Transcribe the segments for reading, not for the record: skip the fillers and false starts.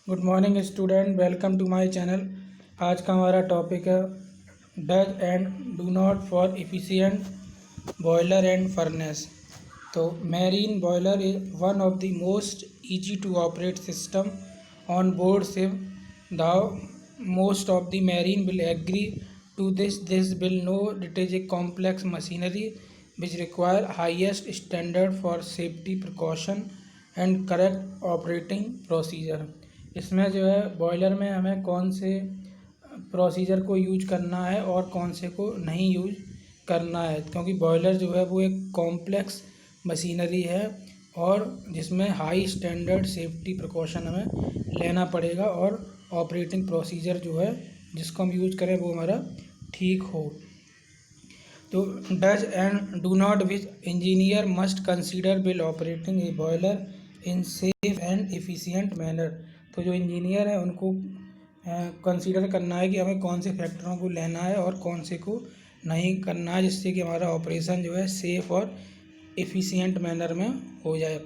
Good morning student, welcome to my channel. आज का हमारा टॉपिक है does and do not for efficient boiler and furnace. तो marine boiler is one of the most easy to operate system on board ship. The most of the marine will agree to this will know it is a complex machinery which require highest standard for safety precaution and correct operating procedure. इसमें जो है boiler में हमें कौन से procedure को use करना है और कौन से को नहीं यूज करना है, क्योंकि बॉयलर जो है वो एक कॉम्प्लेक्स मशीनरी है और जिसमें हाई स्टैंडर्ड सेफ्टी प्रिकॉशन हमें लेना पड़ेगा और ऑपरेटिंग प्रोसीजर जो है जिसको हम यूज करें वो हमारा ठीक हो। तो does and do not which engineer must consider bill operating A boiler in safe and efficient manner. तो जो इंजीनियर है उनको कंसीडर करना है कि हमें कौन से फैक्टरों को लेना है और कौन से को नहीं करना है, जिससे कि हमारा ऑपरेशन जो है सेफ और एफिशिएंट मैनर में हो जाए।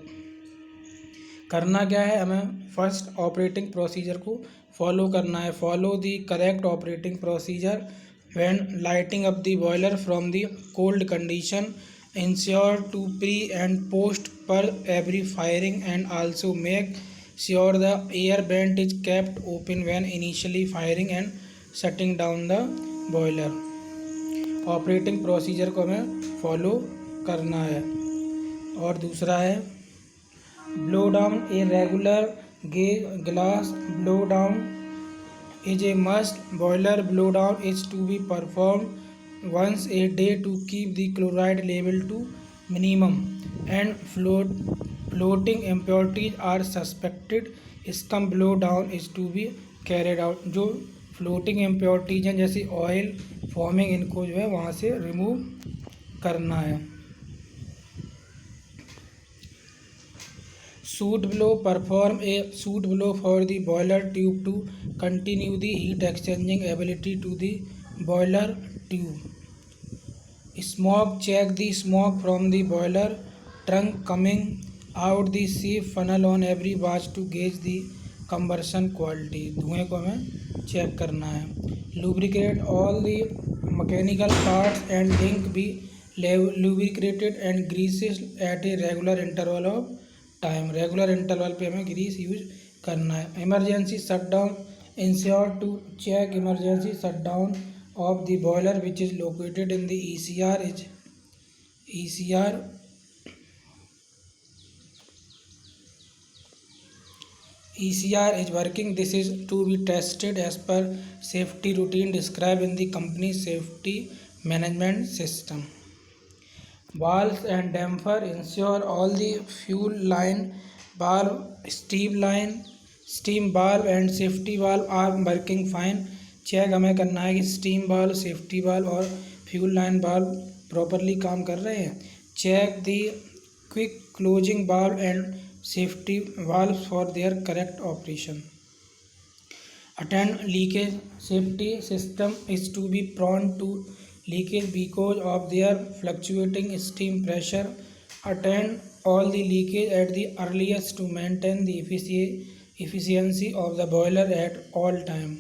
करना क्या है, हमें फर्स्ट ऑपरेटिंग प्रोसीजर को फॉलो करना है। Follow the correct operating procedure when lighting up the boiler from the cold condition. Ensure to pre and post per every firing and also make sure the air vent is kept open when initially firing and shutting down the boiler। Operating procedure को हमें follow करना है। और दूसरा है blow down a regular glass blow down is a must. Boiler blowdown is to be performed once a day to keep the chloride level to minimum and floating impurities are suspected. Scum blowdown is to be carried out। जो floating impurities हैं जैसे oil forming, इनको जो है वहाँ से remove करना है। Soot blow, perform a soot blow for the boiler tube to continue the heat exchanging ability to the boiler tube। Smoke, check the smoke from the boiler trunk coming out the safe funnel on every watch to gauge the combustion quality। धुएं को हमें check करना है। Lubricate all the mechanical parts and link be lubricated and greases at a regular interval of time. Regular interval पे हमें grease use करना है। Emergency shutdown, ensure to check emergency shutdown of the boiler which is located in the ECR is working। This is to be tested as per safety routine described in the company safety management system। Valves and damper, ensure all the fuel line, valve, steam valve and safety valve are working fine। Check हमें करना है कि steam valve, safety valve और fuel line valve properly काम कर रहे हैं। Check the quick closing valve and safety valve for their correct operation. Attend leakage, safety system is to be prone to leakage because of their fluctuating steam pressure। Attend all the leakage at the earliest to maintain the efficiency of the boiler at all time।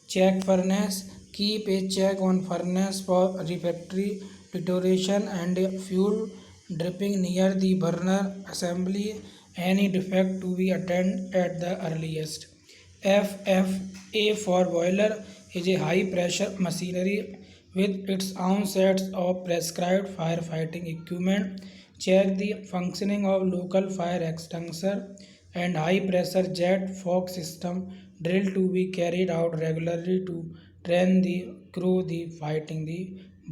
Check furnace, keep a check on furnace for refractory deterioration and fuel dripping near the burner assembly। Any defect to be attended at the earliest। FFA for boiler is a high pressure machinery with its own sets of prescribed firefighting equipment। Check the functioning of local fire extinguisher and high pressure jet fog system drill to be carried out regularly to train the crew the fighting the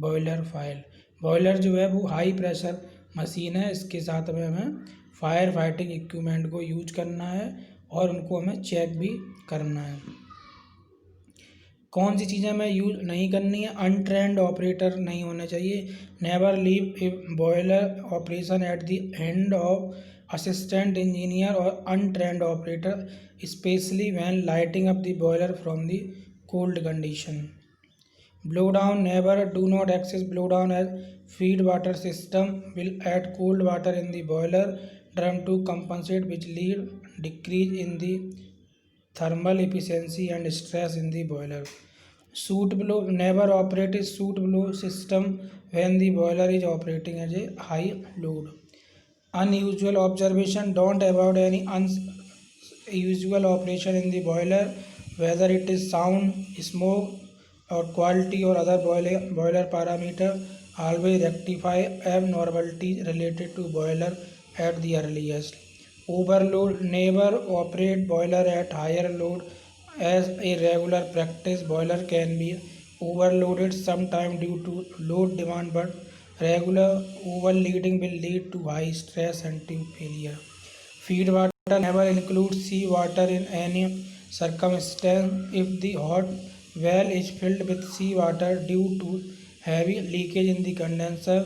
boiler fire। Boiler जो है वो high pressure machine है, इसके साथ में हमें fire fighting equipment को use करना है और उनको हमें चेक भी करना है। कौन सी चीज़ें हमें यूज नहीं करनी है, अनट्रेंड ऑपरेटर नहीं होना चाहिए। Never leave a boiler operation at the hand of assistant engineer और untrained operator specially when lighting up the boiler from the cold condition. Blow down, never do not excess blow down as feed water system will add cold water in the boiler drum to compensate which lead decrease in the thermal efficiency and stress in the boiler. Soot blow never operate a soot blow system when the boiler is operating at a high load. Unusual observation: don't avoid any unusual operation in the boiler, whether it is sound, smoke, or quality or other boiler parameter. Always rectify abnormalities related to boiler at the earliest. Overload: never operate boiler at higher load as a regular practice. Boiler can be overloaded sometime due to load demand, but regular overloading will lead to high stress and tube failure. Feed water: never include sea water in any circumstance. If the hot well is filled with sea water due to heavy leakage in the condenser,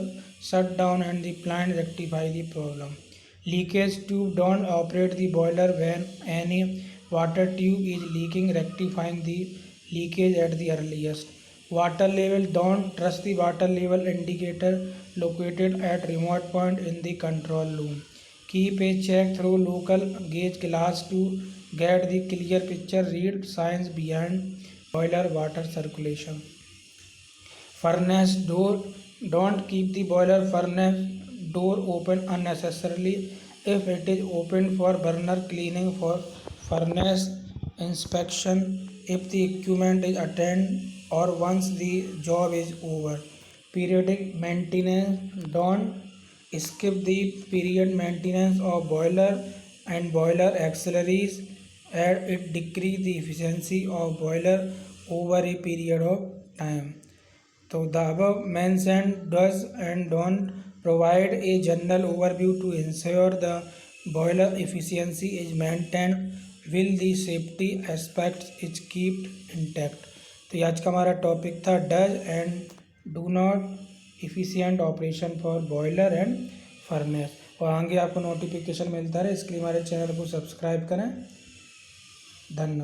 shut down and the plant rectify the problem. Leakage tube: don't operate the boiler when any water tube is leaking, rectifying the leakage at the earliest. Water level: don't trust the water level indicator located at remote point in the control room. Keep a check through local gauge glass to get the clear picture. Read signs behind boiler water circulation. Furnace door: don't keep the boiler furnace door open unnecessarily. If it is opened for burner cleaning, for furnace inspection, if the equipment is attended, or once the job is over. Periodic maintenance: don't skip the period maintenance of boiler and boiler auxiliaries, as it decrease the efficiency of boiler over a period of time. So the above mentioned does and don't provide a general overview to ensure the boiler efficiency is maintained will the safety aspects is kept intact. तो ये आज का हमारा topic था does and do not efficient operation for boiler and furnace. और आगे आपको notification मिलता रहे इसके लिए हमारे चैनल को सब्सक्राइब करें। धन्यवाद।